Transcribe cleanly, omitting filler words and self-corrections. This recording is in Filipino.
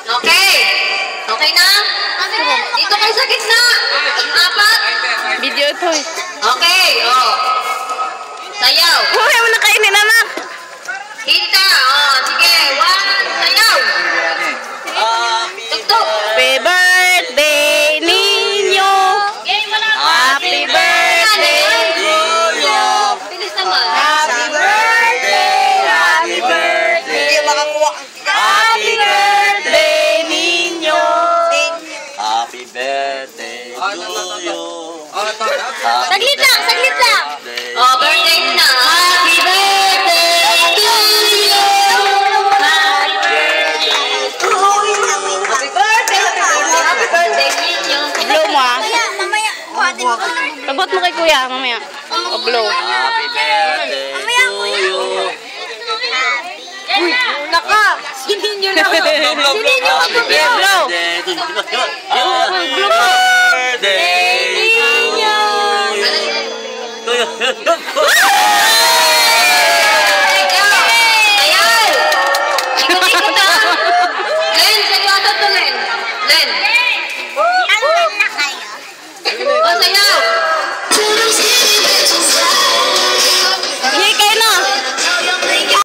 Okay. Okay na? Dito kayo sa gitna. Apat. Video ito eh. Okay, oh. Sayaw. Huwag mo nakainin, anak. Kita, oh. Sige, one. Sayaw. Tuktok. Happy birthday, Ninyo. Happy birthday to you. Bilis naman. Happy birthday, happy birthday. Happy birthday, Ninyo. Happy birthday to you. Saglit lang, saglit lang. Oh, birthday mo na. Happy birthday to you. Happy birthday to you. Happy birthday, happy birthday, Ninyo. Blow mo ah. Mamaya, kuhatin ko. Sabot mo kay kuya, mamaya. O blow. Happy birthday to you. Uy, naka. Sinin nyo na. Sinin nyo. Happy Blow. birthday to you. Blow mo.